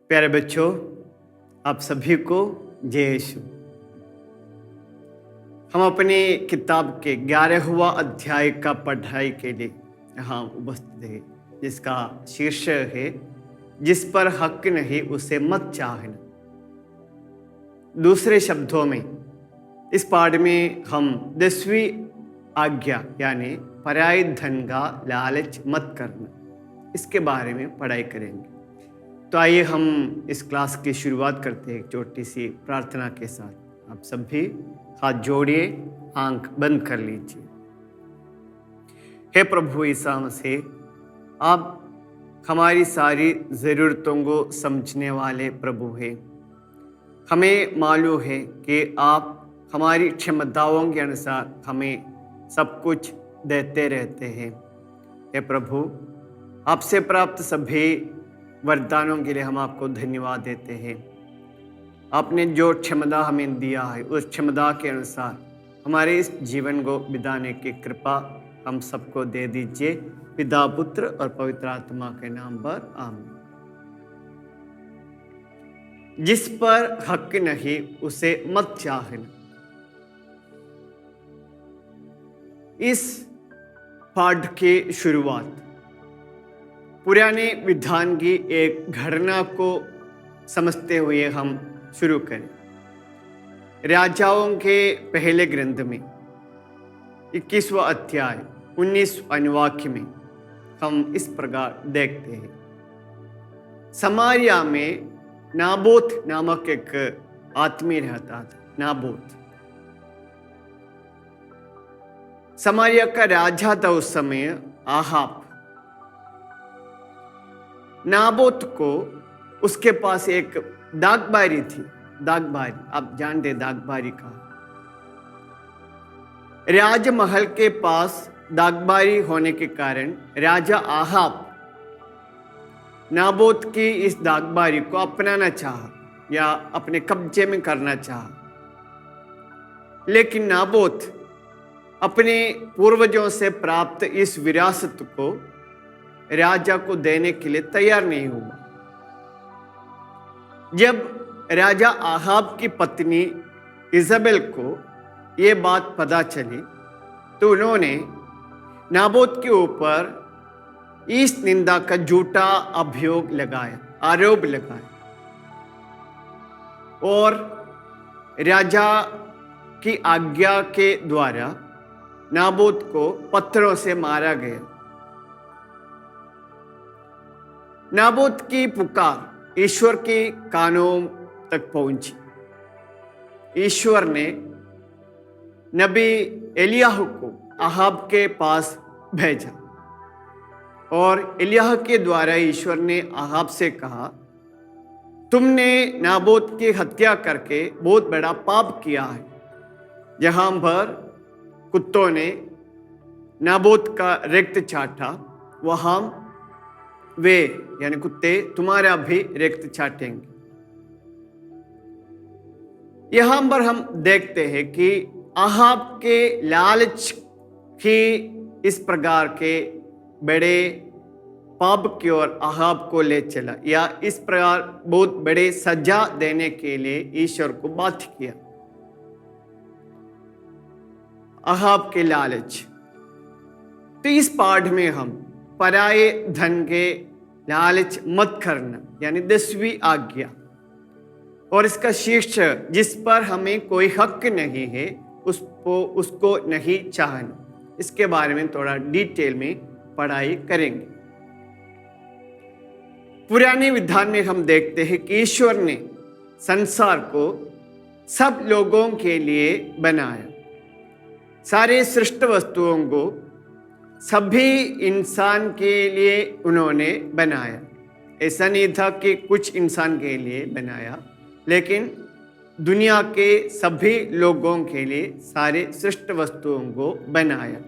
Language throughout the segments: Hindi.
प्यारे बच्चों, आप सभी को जय यीशु। हम अपनी किताब के 11वां अध्याय का पढ़ाई के लिए यहाँ उपस्थित हैं, जिसका शीर्षक है जिस पर हक नहीं उसे मत चाहना। दूसरे शब्दों में इस पाठ में हम 10वीं आज्ञा यानी पराये धन का लालच मत करना, इसके बारे में पढ़ाई करेंगे। तो आइए हम इस क्लास की शुरुआत करते हैं एक छोटी सी प्रार्थना के साथ। आप सभी हाथ जोड़िए, आंख बंद कर लीजिए। हे प्रभु ईसा मसीह, आप हमारी सारी ज़रूरतों को समझने वाले प्रभु हैं। हमें मालूम है कि आप हमारी क्षमताओं के अनुसार हमें सब कुछ देते रहते हैं। हे प्रभु, आपसे प्राप्त सभी वरदानों के लिए हम आपको धन्यवाद देते हैं। आपने जो क्षमता हमें दिया है उस क्षमता के अनुसार हमारे इस जीवन को बिताने की कृपा हम सबको दे दीजिए। पिता, पुत्र और पवित्र आत्मा के नाम पर आमीन। जिस पर हक नहीं उसे मत चाहना। इस पाठ की शुरुआत पुराने विधान की एक घटना को समझते हुए हम शुरू करें। राजाओं के पहले ग्रंथ में 21वां अध्याय 19 अनुवाक्य में हम इस प्रकार देखते हैं। समारिया में नाबोत नामक एक आदमी रहता था। नाबोत समारिया का राजा था उस समय आहाब। नाबोत को उसके पास एक दागबारी थी। दागबारी, आप जानते दागबारी का। राजमहल के पास दागबारी होने के कारण राजा आहाब नाबोत की इस दागबारी को अपनाना चाहा या अपने कब्जे में करना चाहा। लेकिन नाबोत अपने पूर्वजों से प्राप्त इस विरासत को राजा को देने के लिए तैयार नहीं हुआ। जब राजा आहाब की पत्नी इजाबेल को यह बात पता चली तो उन्होंने नाबोत के ऊपर इस निंदा का झूठा आरोप लगाया और राजा की आज्ञा के द्वारा नाबोत को पत्थरों से मारा गया। नाबोत की पुकार ईश्वर के कानों तक पहुंची। ईश्वर ने नबी एलियाह को आहाब के पास भेजा और एलियाह के द्वारा ईश्वर ने आहाब से कहा, तुमने नाबोत की हत्या करके बहुत बड़ा पाप किया है। जहां पर कुत्तों ने नाबोत का रक्त चाटा, वहां वे यानी कुत्ते तुम्हारा भी रक्त चाटेंगे। यहां पर हम देखते हैं कि आहाब के लालच ही इस प्रकार के बड़े पाप की ओर आहाब को ले चला, या इस प्रकार बहुत बड़े सजा देने के लिए ईश्वर को बाध्य किया। आहाब के लालच। तो इस पाठ में हम पराये धन के लालच मत करना यानी 10वीं आज्ञा और इसका शीर्षक जिस पर हमें कोई हक नहीं है उसको नहीं चाहना, इसके बारे में थोड़ा डिटेल में पढ़ाई करेंगे। पुराने विधान में हम देखते हैं कि ईश्वर ने संसार को सब लोगों के लिए बनाया। सारे सृष्ट वस्तुओं को सभी इंसान के लिए उन्होंने बनाया। ऐसा नहीं था कि कुछ इंसान के लिए बनाया, लेकिन दुनिया के सभी लोगों के लिए सारे सृष्ट वस्तुओं को बनाया।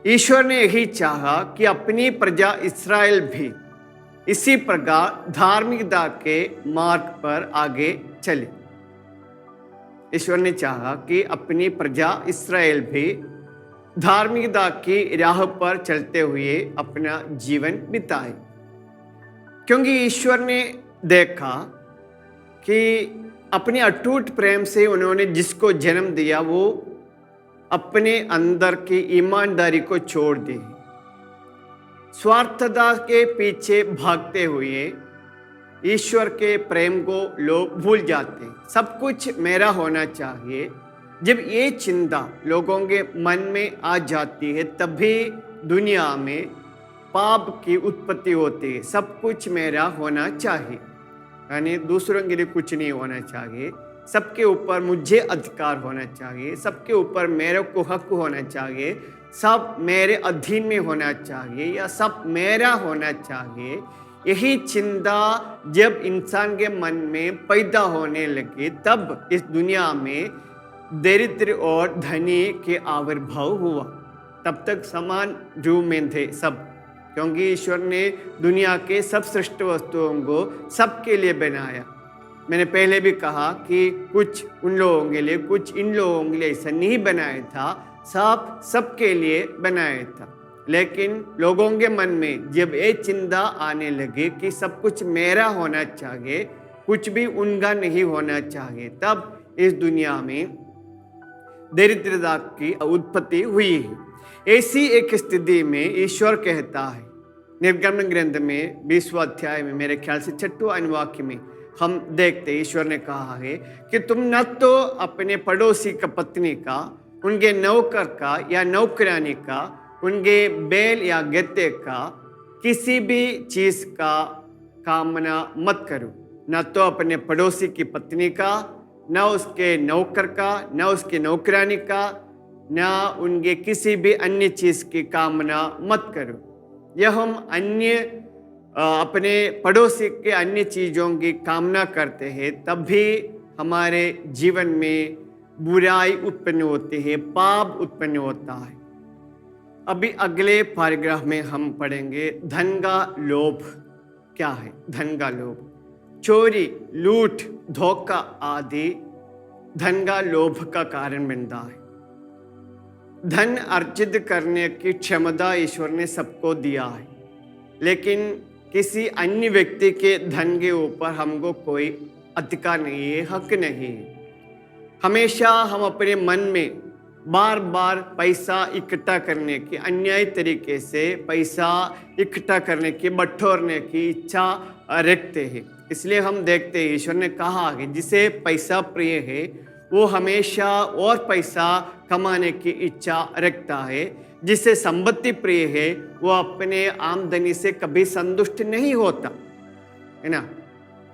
ईश्वर ने यही चाहा कि अपनी प्रजा इस्राएल भी इसी प्रकार धार्मिकता के मार्ग पर आगे चले। ईश्वर ने चाहा कि अपनी प्रजा इस्राएल भी धार्मिकता की राह पर चलते हुए अपना जीवन बिताए, क्योंकि ईश्वर ने देखा कि अपने अटूट प्रेम से उन्होंने जिसको जन्म दिया वो अपने अंदर की ईमानदारी को छोड़ दी। स्वार्थता के पीछे भागते हुए ईश्वर के प्रेम को लोग भूल जाते हैं। सब कुछ मेरा होना चाहिए। जब ये चिंता लोगों के मन में आ जाती है तभी दुनिया में पाप की उत्पत्ति होती है। सब कुछ मेरा होना चाहिए, यानी दूसरों के लिए कुछ नहीं होना चाहिए। सबके ऊपर मुझे अधिकार होना चाहिए, सबके ऊपर मेरे को हक होना चाहिए, सब मेरे अधीन में होना चाहिए या सब मेरा होना चाहिए। यही चिंता जब इंसान के मन में पैदा होने लगी तब इस दुनिया में दरिद्र और धनी के आविर्भाव हुआ। तब तक समान रूप में थे सब, क्योंकि ईश्वर ने दुनिया के सब श्रेष्ठ वस्तुओं को सबके लिए बनाया। मैंने पहले भी कहा कि कुछ उन लोगों के लिए कुछ इन लोगों के लिए ऐसा नहीं बनाया था, सब सबके लिए बनाया था। लेकिन लोगों के मन में जब ये चिंता आने लगी कि सब कुछ मेरा होना चाहिए, कुछ भी उनका नहीं होना चाहिए, तब इस दुनिया में दरिद्रता की उत्पत्ति हुई है। ऐसी एक स्थिति में ईश्वर कहता है निर्गमन ग्रंथ में 20वां अध्याय में, मेरे ख्याल से 6वां अनुवाक्य में हम देखते ईश्वर ने कहा है कि तुम न तो अपने पड़ोसी का पत्नी का, उनके नौकर का या नौकरानी का, उनके बैल या गद्दे का किसी भी चीज का कामना मत करो। न तो अपने पड़ोसी की पत्नी का, न उसके नौकर का, न उसकी नौकरानी का, न उनके किसी भी अन्य चीज की कामना मत करो। यह हम अपने पड़ोसी के अन्य चीज़ों की कामना करते हैं तभी हमारे जीवन में बुराई उत्पन्न होती है, पाप उत्पन्न होता है। अभी अगले पैराग्राफ में हम पढ़ेंगे धन का लोभ क्या है। धन का लोभ, चोरी, लूट, धोखा आदि धन का लोभ का कारण बनता है। धन अर्जित करने की क्षमता ईश्वर ने सबको दिया है, लेकिन किसी अन्य व्यक्ति के धन के ऊपर हमको कोई अधिकार नहीं है, हक नहीं है। हमेशा हम अपने मन में बार बार पैसा इकट्ठा करने की, अन्यायी तरीके से पैसा इकट्ठा करने की, बटोरने की इच्छा रखते हैं। इसलिए हम देखते हैं ईश्वर ने कहा कि जिसे पैसा प्रिय है वो हमेशा और पैसा कमाने की इच्छा रखता है। जिसे संपत्ति प्रिय है वो अपने आमदनी से कभी संतुष्ट नहीं होता, है ना।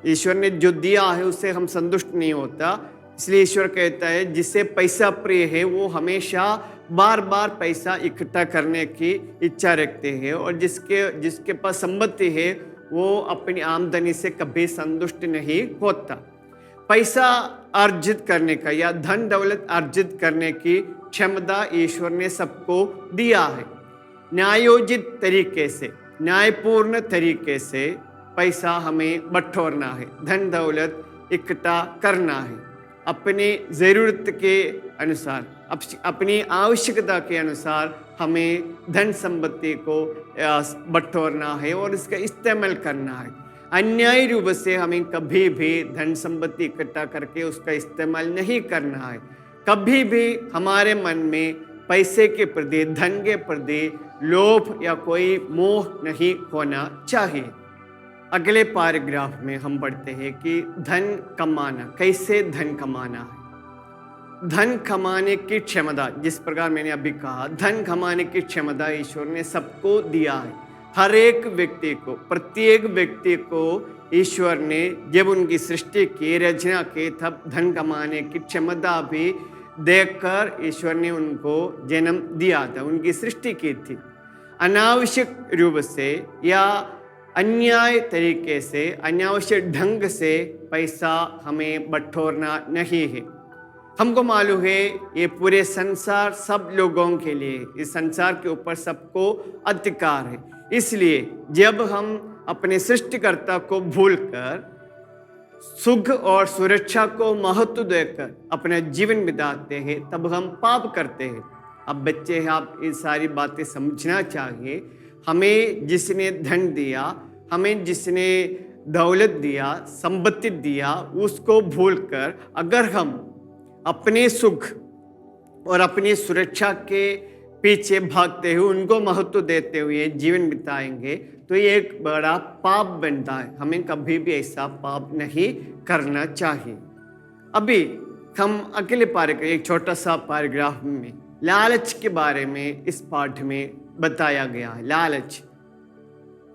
ईश्वर ने जो दिया है उससे हम संतुष्ट नहीं होता। इसलिए ईश्वर कहता है जिसे पैसा प्रिय है वो हमेशा बार बार पैसा इकट्ठा करने की इच्छा रखते हैं, और जिसके पास संपत्ति है वो अपनी आमदनी से कभी संतुष्ट नहीं होता। पैसा अर्जित करने का या धन दौलत अर्जित करने की क्षमता ईश्वर ने सबको दिया है। न्यायोचित तरीके से, न्यायपूर्ण तरीके से पैसा हमें बटोरना है, धन दौलत इकट्ठा करना है। अपनी ज़रूरत के अनुसार, अपनी आवश्यकता के अनुसार हमें धन संपत्ति को बटोरना है और इसका इस्तेमाल करना है। अन्यायी रूप से हमें कभी भी धन संपत्ति इकट्ठा करके उसका इस्तेमाल नहीं करना है। कभी भी हमारे मन में पैसे के प्रति, धन के प्रति लोभ या कोई मोह नहीं होना चाहिए। अगले पैराग्राफ में हम पढ़ते हैं कि धन कमाना, कैसे धन कमाना है। धन कमाने की क्षमता, जिस प्रकार मैंने अभी कहा, धन कमाने की क्षमता ईश्वर ने सबको दिया है। हर एक व्यक्ति को, प्रत्येक व्यक्ति को ईश्वर ने जब उनकी सृष्टि की, रचना की, तब धन कमाने की क्षमता भी देखकर ईश्वर ने उनको जन्म दिया था, उनकी सृष्टि की थी। अनावश्यक रूप से या अन्याय तरीके से, अनावश्यक ढंग से पैसा हमें बटोरना नहीं है। हमको मालूम है ये पूरे संसार सब लोगों के लिए, इस संसार के ऊपर सबको अधिकार है। इसलिए जब हम अपने सृष्टिकर्ता को भूलकर सुख और सुरक्षा को महत्व देकर अपना जीवन बिताते हैं तब हम पाप करते हैं। अब बच्चे हैं, आप ये सारी बातें समझना चाहिए। हमें जिसने धन दिया, हमें जिसने दौलत दिया, संपत्ति दिया, उसको भूलकर अगर हम अपने सुख और अपनी सुरक्षा के पीछे भागते हुए उनको महत्व देते हुए जीवन बिताएंगे तो ये एक बड़ा पाप बनता है। हमें कभी भी ऐसा पाप नहीं करना चाहिए। अभी हम अगले पैराग्राफ, एक छोटा सा पैराग्राफ में लालच के बारे में इस पाठ में बताया गया है। लालच,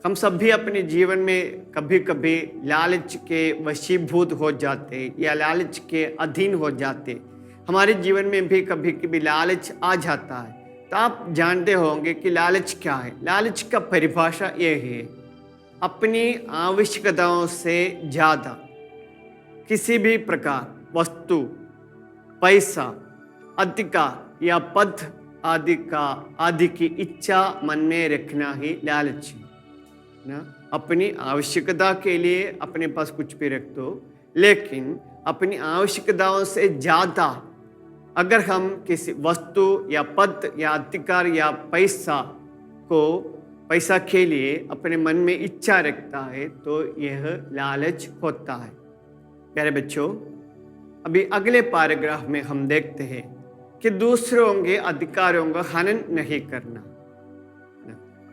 हम सभी अपने जीवन में कभी कभी लालच के वशीभूत हो जाते या लालच के अधीन हो जाते। हमारे जीवन में भी कभी कभी लालच आ जाता है। तो आप जानते होंगे कि लालच क्या है। लालच का परिभाषा ये है, अपनी आवश्यकताओं से ज़्यादा किसी भी प्रकार वस्तु, पैसा, अधिकार या पद आदि की इच्छा मन में रखना ही लालच है ना। अपनी आवश्यकता के लिए अपने पास कुछ भी रख दो, लेकिन अपनी आवश्यकताओं से ज़्यादा अगर हम किसी वस्तु या पद या अधिकार या पैसा के लिए अपने मन में इच्छा रखता है तो यह लालच होता है। प्यारे बच्चों, अभी अगले पैराग्राफ में हम देखते हैं कि दूसरों के अधिकारों का हनन नहीं करना।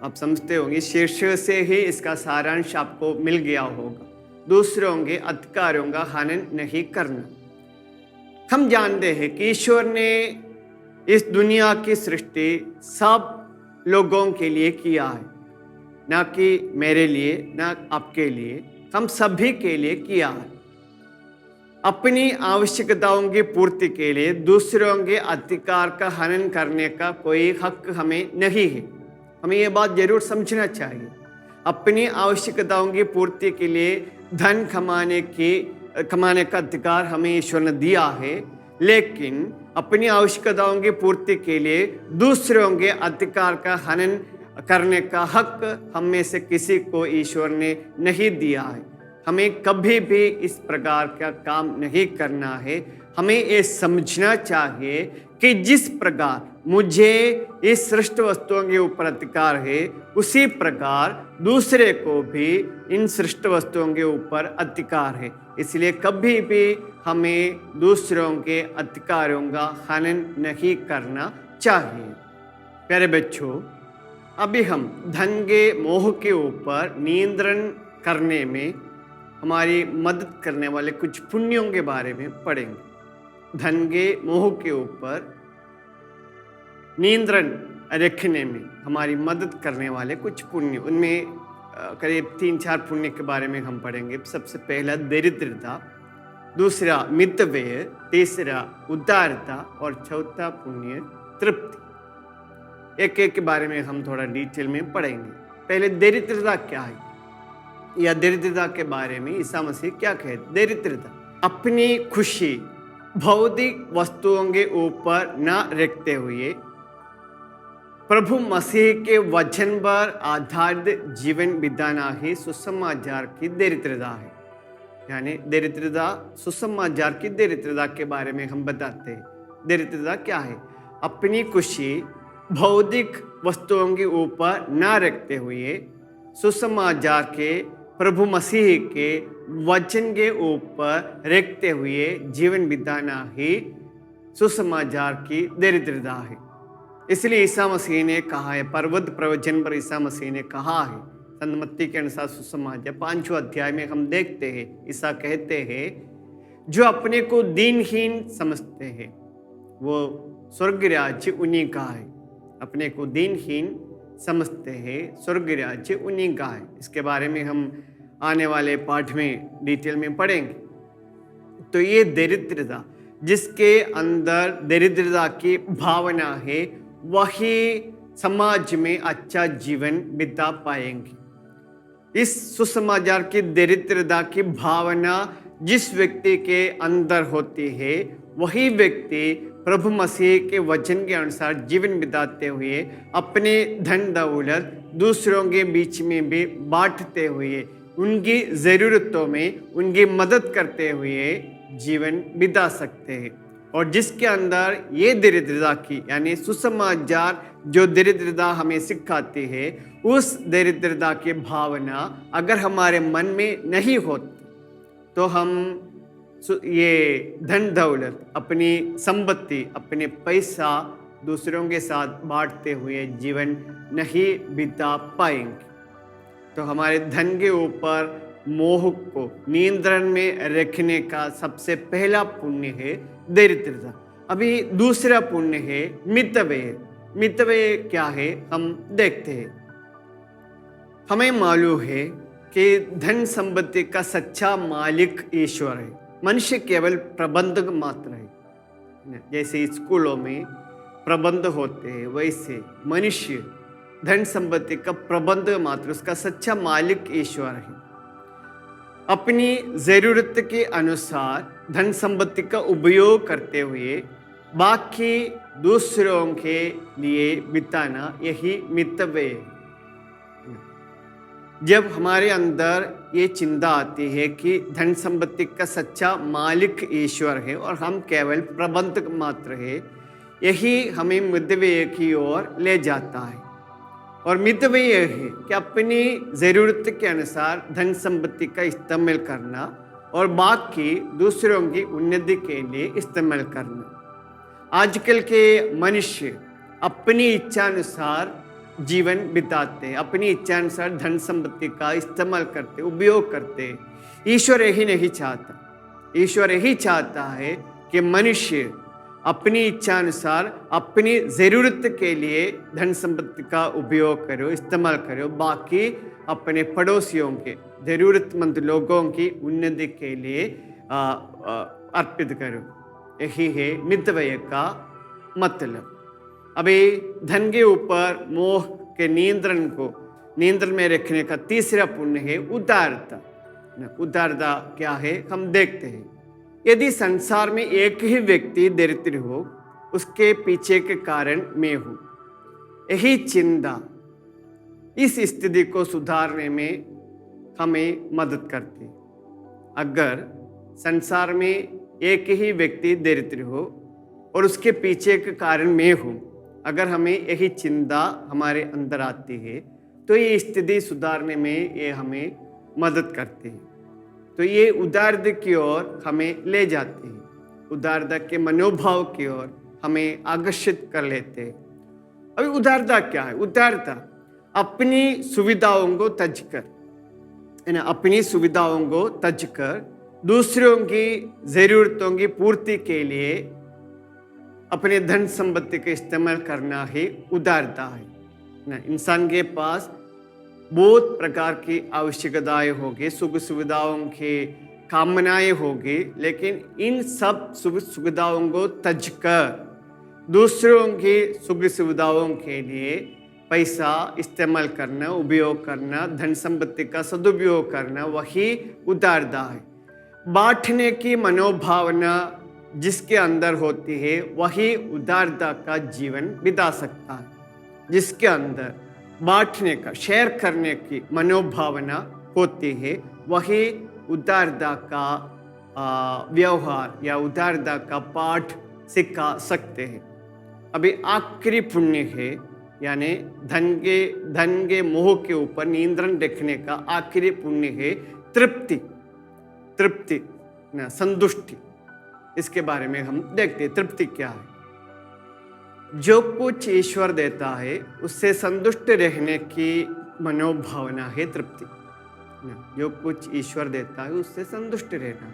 आप समझते होंगे, शीर्षक से ही इसका सारांश आपको मिल गया होगा। दूसरों के अधिकारों का हनन नहीं करना। हम जानते हैं कि ईश्वर ने इस दुनिया की सृष्टि सब लोगों के लिए किया है, ना कि मेरे लिए, ना आपके लिए, हम सभी के लिए किया है। अपनी आवश्यकताओं की पूर्ति के लिए दूसरों के अधिकार का हनन करने का कोई हक हमें नहीं है। हमें ये बात जरूर समझना चाहिए। अपनी आवश्यकताओं की पूर्ति के लिए धन कमाने का अधिकार हमें ईश्वर ने दिया है, लेकिन अपनी आवश्यकताओं की पूर्ति के लिए दूसरों के अधिकार का हनन करने का हक हम में से किसी को ईश्वर ने नहीं दिया है। हमें कभी भी इस प्रकार का काम नहीं करना है। हमें ये समझना चाहिए कि जिस प्रकार मुझे इस सृष्टि वस्तुओं के ऊपर अधिकार है, उसी प्रकार दूसरे को भी इन सृष्टि वस्तुओं के ऊपर अधिकार है। इसलिए कभी भी हमें दूसरों के अधिकारों का हनन नहीं करना चाहिए। प्यारे बच्चों, अभी हम धन के मोह के ऊपर नियंत्रण करने में हमारी मदद करने वाले कुछ पुण्यों के बारे में पढ़ेंगे। धन के मोह के ऊपर नियंत्रण रखने में हमारी मदद करने वाले कुछ पुण्य, उनमें करीब 3-4 पुण्य के बारे में हम पढ़ेंगे। सबसे पहला दरिद्रता, दूसरा मितव्यय, तीसरा उदारता और चौथा पुण्य तृप्ति। एक एक के बारे में हम थोड़ा डिटेल में पढ़ेंगे। पहले दरिद्रता क्या है, या दरिद्रता के बारे में ईसा मसीह क्या कहते। दरिद्रता अपनी खुशी भौतिक वस्तुओं के ऊपर न रखते हुए प्रभु मसीह के वचन पर आधारित जीवन बिताना ही सुसमाचार की दरिद्रता है। यानी दरिद्रता, सुसमाचार की दरिद्रता के बारे में हम बताते हैं। दरिद्रता क्या है? अपनी खुशी भौतिक वस्तुओं के ऊपर न रखते हुए सुसमाचार के प्रभु मसीह के वचन के ऊपर रखते हुए जीवन बिताना ही सुसमाचार की दरिद्रता है। इसलिए ईसा मसीह ने कहा है, पर्वत प्रवचन पर ईसा मसीह ने कहा है, संत मत्ती के अनुसार सुसमाचार 5वें अध्याय में हम देखते हैं, ईसा कहते हैं, जो अपने को दीनहीन समझते हैं वो स्वर्ग राज्य उन्हीं का है। अपने को दीनहीन समझते हैं, स्वर्ग राज्य उन्हीं का है। इसके बारे में हम आने वाले पाठ में डिटेल में पढ़ेंगे। तो ये दरिद्रता, जिसके अंदर दरिद्रता की भावना है, वही समाज में अच्छा जीवन बिता पाएंगे। इस सुसमाचार की दरिद्रता की भावना जिस व्यक्ति के अंदर होती है, वही व्यक्ति प्रभु मसीह के वचन के अनुसार जीवन बिताते हुए अपने धन दौलत दूसरों के बीच में भी बांटते हुए, उनकी ज़रूरतों में उनकी मदद करते हुए जीवन बिता सकते हैं। और जिसके अंदर ये दरिद्रता की यानी सुसमाचार जो दरिद्रता हमें सिखाती है, उस दरिद्रता की भावना अगर हमारे मन में नहीं होती तो हम ये धन दौलत, अपनी संपत्ति, अपने पैसा दूसरों के साथ बांटते हुए जीवन नहीं बिता पाएंगे। तो हमारे धन के ऊपर मोह को नियंत्रण में रखने का सबसे पहला पुण्य है दरिद्रता। अभी दूसरा पुण्य है मितव्यय। मितव्यय क्या है हम देखते हैं। हमें मालूम है कि धन संपत्ति का सच्चा मालिक ईश्वर है, मनुष्य केवल प्रबंधक मात्र है। जैसे स्कूलों में प्रबंध होते हैं वैसे मनुष्य धन संपत्ति का प्रबंधक मात्र, उसका सच्चा मालिक ईश्वर है। अपनी जरूरत के अनुसार धन संपत्ति का उपयोग करते हुए बाकी दूसरों के लिए बिताना, यही मितव्यय है। जब हमारे अंदर ये चिंता आती है कि धन संपत्ति का सच्चा मालिक ईश्वर है और हम केवल प्रबंधक मात्र है, यही हमें मितव्यय की ओर ले जाता है। और मितव्यय है कि अपनी ज़रूरत के अनुसार धन संपत्ति का इस्तेमाल करना और बाकी दूसरों की उन्नति के लिए इस्तेमाल करना। आजकल के मनुष्य अपनी इच्छानुसार जीवन बिताते हैं, अपनी इच्छानुसार धन संपत्ति का इस्तेमाल करते, उपयोग करते। ईश्वर यही नहीं चाहता। ईश्वर यही चाहता है कि मनुष्य अपनी इच्छानुसार अपनी ज़रूरत के लिए धन संपत्ति का उपयोग करो, इस्तेमाल करो, बाकी अपने पड़ोसियों के, ज़रूरतमंद लोगों की उन्नति के लिए अर्पित करो। यही है मितव्यय का मतलब। अभी धन के ऊपर मोह के नियंत्रण में रखने का तीसरा पुण्य है उदारता। उदारता क्या है हम देखते हैं। यदि संसार में एक ही व्यक्ति दरिद्र हो, उसके पीछे के कारण मैं हूँ, यही चिंता इस स्थिति को सुधारने में हमें मदद करती। अगर संसार में एक ही व्यक्ति दरिद्र हो और उसके पीछे के कारण मैं हूँ, अगर हमें यही चिंता हमारे अंदर आती है तो ये स्थिति सुधारने में ये हमें मदद करती है। तो ये उदारता की ओर हमें ले जाते हैं, उदारता के मनोभाव की ओर हमें आकर्षित कर लेते हैं। अभी उदारता क्या है? उदारता अपनी सुविधाओं को तजकर, है ना, अपनी सुविधाओं को तजकर दूसरों की जरूरतों की पूर्ति के लिए अपने धन संपत्ति का इस्तेमाल करना ही उदारता है ना। इंसान के पास बहुत प्रकार की आवश्यकताएं होगी, सुख सुविधाओं की कामनाएं होगी, लेकिन इन सब सुख सुविधाओं को तजकर दूसरों की सुख सुविधाओं के लिए पैसा इस्तेमाल करना, उपयोग करना, धन संपत्ति का सदुपयोग करना, वही उदारता है। बांटने की मनोभावना जिसके अंदर होती है वही उदारता का जीवन बिता सकता है। जिसके अंदर बांटने का, शेयर करने की मनोभावना होती है, वही उदारता का व्यवहार या उदारता का पाठ सिखा सकते हैं। अभी आखिरी पुण्य है, यानी धन के मोह के ऊपर नियंत्रण रखने का आखिरी पुण्य है तृप्ति ना, संतुष्टि। इसके बारे में हम देखते हैं तृप्ति क्या है। जो कुछ ईश्वर देता है उससे संतुष्ट रहने की मनोभावना है तृप्ति। जो कुछ ईश्वर देता है उससे संतुष्ट रहना।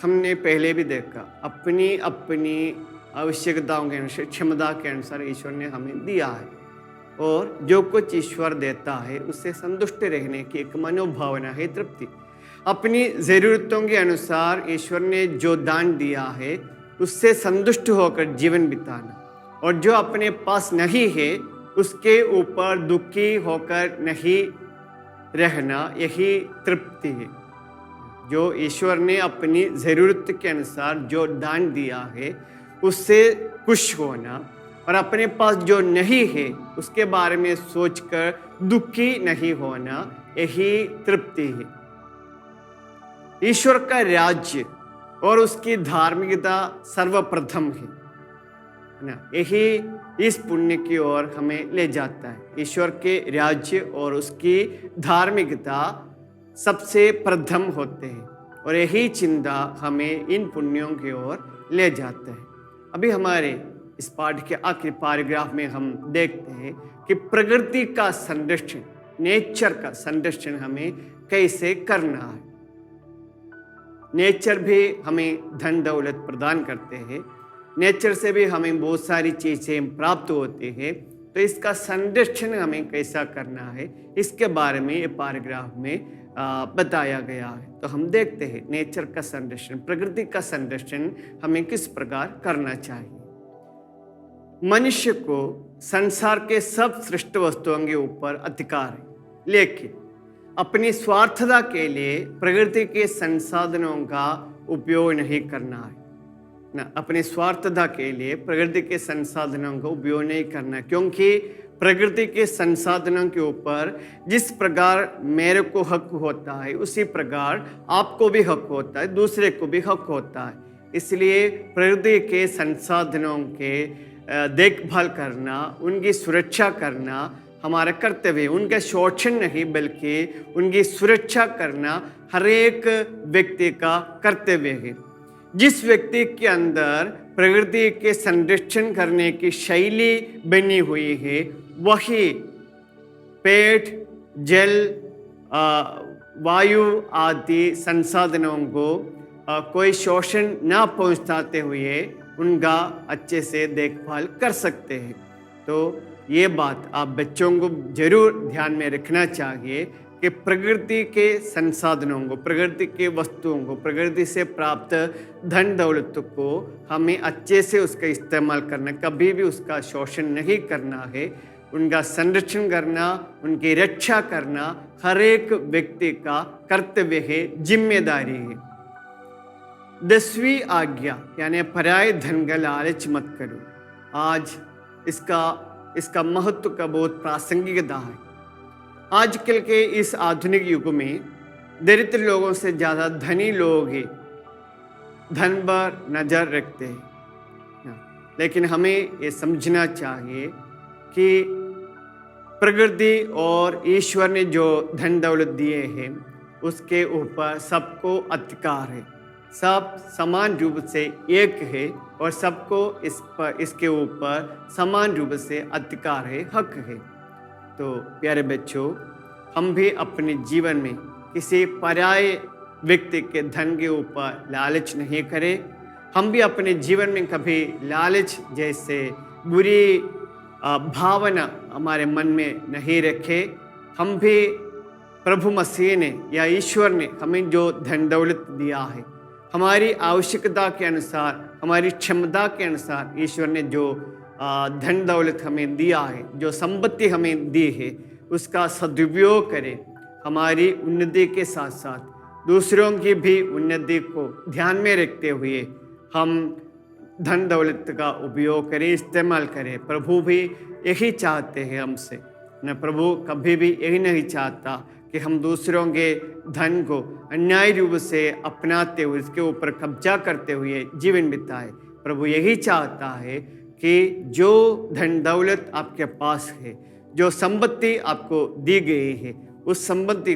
हमने पहले भी देखा, अपनी अपनी आवश्यकताओं के अनुसार, क्षमता के अनुसार ईश्वर ने हमें दिया है, और जो कुछ ईश्वर देता है उससे संतुष्ट रहने की एक मनोभावना है तृप्ति। अपनी ज़रूरतों के अनुसार ईश्वर ने जो दान दिया है उससे संतुष्ट होकर जीवन बिताना, और जो अपने पास नहीं है उसके ऊपर दुखी होकर नहीं रहना, यही तृप्ति है। जो ईश्वर ने अपनी ज़रूरत के अनुसार जो दान दिया है उससे खुश होना, और अपने पास जो नहीं है उसके बारे में सोचकर दुखी नहीं होना, यही तृप्ति है। ईश्वर का राज्य और उसकी धार्मिकता सर्वप्रथम है ना। यही इस पुण्य की ओर हमें ले जाता है। ईश्वर के राज्य और उसकी धार्मिकता सबसे प्रथम होते हैं और यही चिंता हमें इन पुण्यों की ओर ले जाता है। अभी हमारे इस पाठ के आखिरी पैराग्राफ में हम देखते हैं कि प्रकृति का संरक्षण, नेचर का संरक्षण हमें कैसे करना है। नेचर भी हमें धन दौलत प्रदान करते हैं, नेचर से भी हमें बहुत सारी चीज़ें प्राप्त होती हैं, तो इसका संरक्षण हमें कैसा करना है इसके बारे में ये पैराग्राफ में बताया गया है। तो हम देखते हैं नेचर का संरक्षण, प्रकृति का संरक्षण हमें किस प्रकार करना चाहिए। मनुष्य को संसार के सब सृष्ट वस्तुओं के ऊपर अधिकार है, लेकिन अपनी स्वार्थता के लिए प्रकृति के संसाधनों का उपयोग नहीं करना है ना। अपने स्वार्थता के लिए प्रकृति के संसाधनों का उपयोग नहीं करना, क्योंकि प्रकृति के संसाधनों के ऊपर जिस प्रकार मेरे को हक होता है उसी प्रकार आपको भी हक होता है, दूसरे को भी हक होता है। इसलिए प्रकृति के संसाधनों के देखभाल करना, उनकी सुरक्षा करना हमारा कर्तव्य है। उनका शोषण नहीं बल्कि उनकी सुरक्षा करना हर एक व्यक्ति का कर्तव्य है। जिस व्यक्ति के अंदर प्रकृति के संरक्षण करने की शैली बनी हुई है, वही पेट, जल, वायु आदि संसाधनों को कोई शोषण ना पहुंचाते हुए उनका अच्छे से देखभाल कर सकते हैं। तो ये बात आप बच्चों को जरूर ध्यान में रखना चाहिए कि प्रकृति के संसाधनों को, प्रकृति के वस्तुओं को, प्रकृति से प्राप्त धन दौलत को हमें अच्छे से उसका इस्तेमाल करना, कभी भी उसका शोषण नहीं करना है। उनका संरक्षण करना, उनकी रक्षा करना हर एक व्यक्ति का कर्तव्य है, जिम्मेदारी है। 10वीं आज्ञा यानी पर्याय धन का लालच मत करो। आज इसका महत्व का बहुत प्रासंगिकता है। आजकल के इस आधुनिक युग में दरिद्र लोगों से ज़्यादा धनी लोग ही धन पर नज़र रखते हैं, लेकिन हमें ये समझना चाहिए कि प्रकृति और ईश्वर ने जो धन दौलत दिए हैं उसके ऊपर सबको अधिकार है। सब समान रूप से एक है और सबको इसके ऊपर समान रूप से अधिकार है, हक है। तो प्यारे बच्चों, हम भी अपने जीवन में किसी पर्याय व्यक्ति के धन के ऊपर लालच नहीं करें। हम भी अपने जीवन में कभी लालच जैसे बुरी भावना हमारे मन में नहीं रखें। हम भी प्रभु मसीह ने या ईश्वर ने हमें जो धन दौलत दिया है, हमारी आवश्यकता के अनुसार, हमारी क्षमता के अनुसार ईश्वर ने जो धन दौलत हमें दिया है, जो संपत्ति हमें दी है, उसका सदुपयोग करें। हमारी उन्नति के साथ साथ दूसरों की भी उन्नति को ध्यान में रखते हुए हम धन दौलत का उपयोग करें, इस्तेमाल करें। प्रभु भी यही चाहते हैं हमसे न। प्रभु कभी भी यही नहीं चाहता कि हम दूसरों के धन को अन्याय रूप से अपनाते हुए, इसके ऊपर कब्जा करते हुए जीवन बिताए। प्रभु यही चाहता है कि जो धन दौलत आपके पास है, जो संपत्ति आपको दी गई है, उस संपत्ति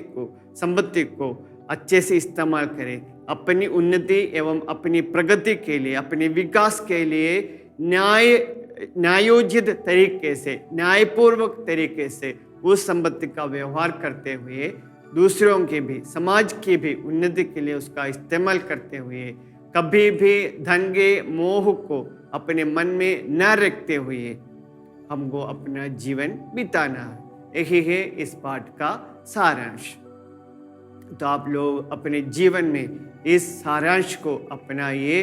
को अच्छे से इस्तेमाल करें। अपनी उन्नति एवं अपनी प्रगति के लिए, अपने विकास के लिए न्यायोचित तरीके से, न्यायपूर्वक तरीके से उस संपत्ति का व्यवहार करते हुए दूसरों के भी, समाज की भी उन्नति के लिए उसका इस्तेमाल करते हुए कभी भी धन के मोह को अपने मन में न रखते हुए हमको अपना जीवन बिताना है। यही है इस पाठ का सारांश। तो आप लोग अपने जीवन में इस सारांश को अपनाइए।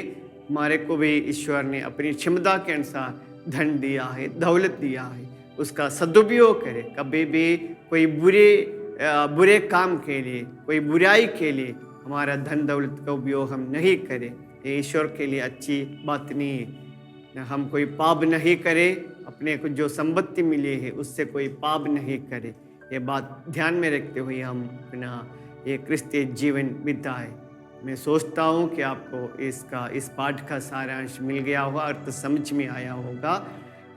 हमारे को भी ईश्वर ने अपनी क्षमता के अनुसार धन दिया है, दौलत दिया है, उसका सदुपयोग करें। कभी भी कोई बुरे काम के लिए, कोई बुराई के लिए हमारा धन दौलत का उपयोग हम नहीं करें। ये ईश्वर के लिए अच्छी बात नहीं है। हम कोई पाप नहीं करें, अपने को जो संपत्ति मिली है उससे कोई पाप नहीं करें। ये बात ध्यान में रखते हुए हम अपना ये क्रिस्तीय जीवन बिताए। मैं सोचता हूँ कि आपको इस पाठ का सारांश मिल गया होगा, अर्थ समझ में आया होगा,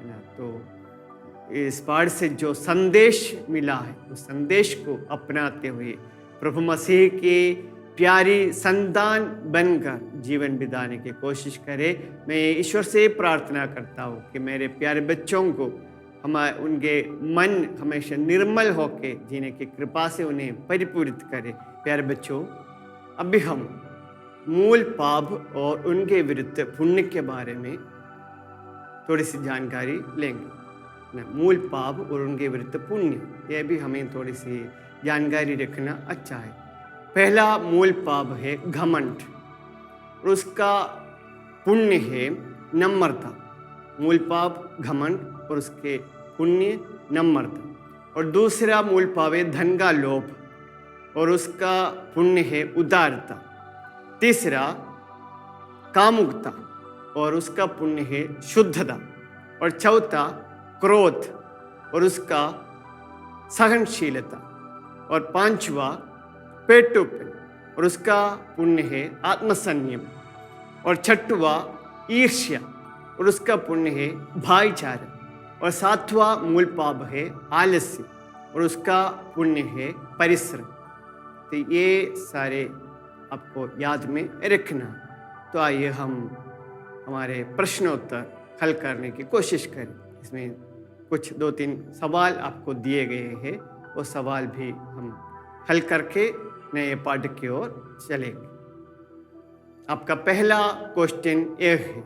है ना। तो इस पाठ से जो संदेश मिला है उस संदेश को अपनाते हुए प्रभु मसीह की प्यारी संतान बनकर जीवन बिताने की कोशिश करें। मैं ईश्वर से प्रार्थना करता हूँ कि मेरे प्यारे बच्चों को उनके मन हमेशा निर्मल होके जीने की कृपा से उन्हें परिपूरित करे। प्यारे बच्चों, अभी हम मूल पाप और उनके विरुद्ध पुण्य के बारे में थोड़ी सी जानकारी लेंगे। मूल पाप और उनके विरुद्ध पुण्य, यह भी हमें थोड़ी सी जानकारी रखना अच्छा है। पहला मूल पाप है घमंड और उसका पुण्य है नम्रता। मूल पाप घमंड और उसके पुण्य नम्रता। और दूसरा मूल पाप है धन का लोभ और उसका पुण्य है उदारता। तीसरा कामुकता और उसका पुण्य है शुद्धता। और चौथा क्रोध और उसका सहनशीलता। और पांचवा पेटुपन और उसका पुण्य है आत्मसंयम। और छठवा ईर्ष्या और उसका पुण्य है भाईचारा। और सातवां मूल पाप है आलस्य और उसका पुण्य है परिश्रम। तो ये सारे आपको याद में रखना। तो आइए हम हमारे प्रश्नोत्तर हल करने की कोशिश करें। इसमें कुछ 2-3 सवाल आपको दिए गए हैं, वो सवाल भी हम हल करके नए पाठ की ओर चलेंगे। आपका पहला क्वेश्चन यह है,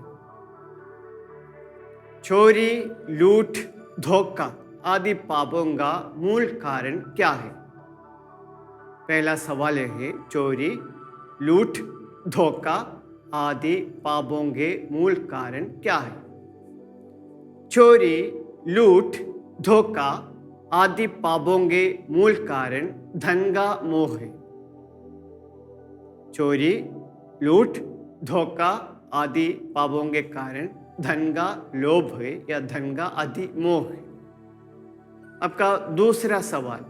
चोरी, लूट, धोखा आदि पापों का मूल कारण क्या है? पहला सवाल है, चोरी, लूट, धोखा आदि पापों के मूल कारण क्या है? चोरी, लूट, धोखा आदि पापों के मूल कारण धन का मोह है। चोरी, लूट, धोखा आदि पापों के कारण धन का लोभ है या धन का अति मोह है। आपका दूसरा सवाल,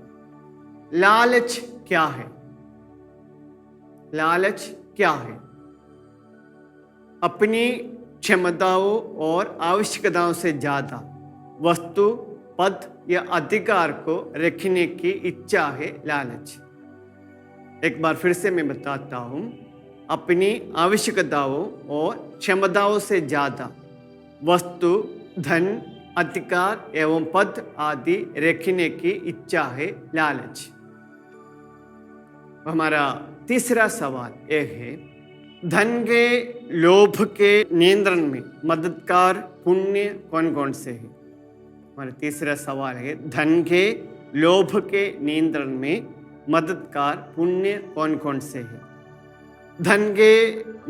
लालच क्या है? लालच क्या है? अपनी क्षमताओं और आवश्यकताओं से ज्यादा वस्तु, पद या अधिकार को रखने की इच्छा है लालच। एक बार फिर से मैं बताता हूं, अपनी आवश्यकताओं और क्षमताओं से ज्यादा वस्तु, धन, अधिकार एवं पद आदि रखने की इच्छा है लालच। हमारा तीसरा सवाल यह है, धन के लोभ के नियंत्रण में मददगार पुण्य कौन कौन से हैं? हमारा तीसरा सवाल है, धन के लोभ के नियंत्रण में मददगार पुण्य कौन कौन से हैं? धन के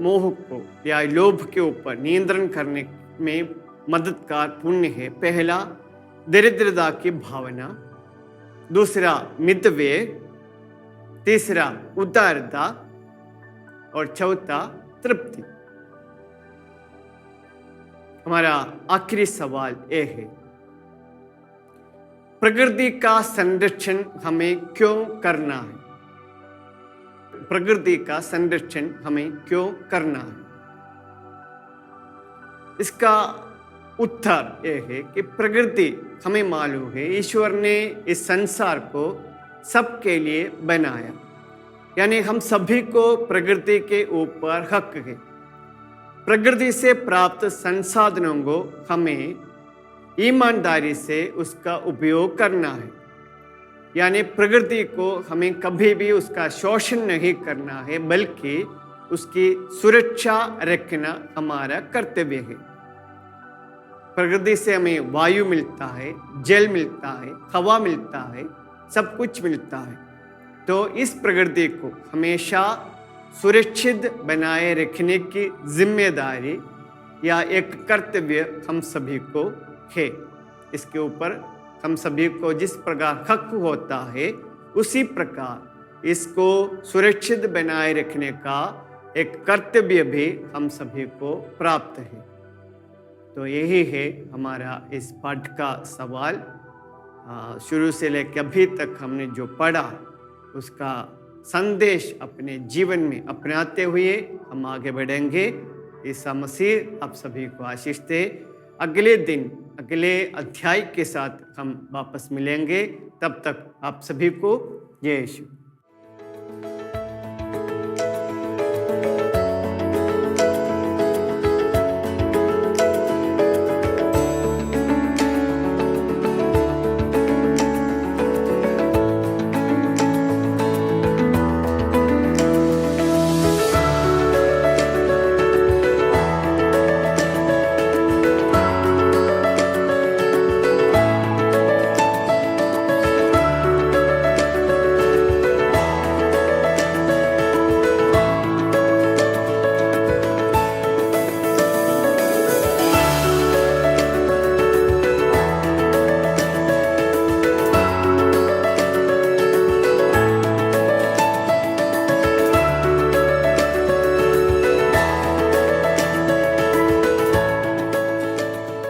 मोह को या लोभ के ऊपर नियंत्रण करने में मददगार पुण्य है, पहला दरिद्रता की भावना, दूसरा मितव्यय, तीसरा उदारता और चौथा तृप्ति। हमारा आखिरी सवाल यह है, प्रकृति का संरक्षण हमें क्यों करना है? प्रकृति का संरक्षण हमें क्यों करना है? इसका उत्तर यह है कि प्रकृति, हमें मालूम है ईश्वर ने इस संसार को सबके लिए बनाया, यानी हम सभी को प्रकृति के ऊपर हक है। प्रकृति से प्राप्त संसाधनों को हमें ईमानदारी से उसका उपयोग करना है, यानी प्रकृति को हमें कभी भी उसका शोषण नहीं करना है, बल्कि उसकी सुरक्षा रखना हमारा कर्तव्य है। प्रकृति से हमें वायु मिलता है, जल मिलता है, हवा मिलता है, सब कुछ मिलता है। तो इस प्रकृति को हमेशा सुरक्षित बनाए रखने की जिम्मेदारी या एक कर्तव्य हम सभी को है। इसके ऊपर हम सभी को जिस प्रकार हक होता है, उसी प्रकार इसको सुरक्षित बनाए रखने का एक कर्तव्य भी हम सभी को प्राप्त है। तो यही है हमारा इस पाठ का सवाल। शुरू से लेकर अभी तक हमने जो पढ़ा उसका संदेश अपने जीवन में अपनाते हुए हम आगे बढ़ेंगे। ईसा मसीह आप सभी को आशीष दे। अगले दिन अगले अध्याय के साथ हम वापस मिलेंगे। तब तक आप सभी को जय यीशु।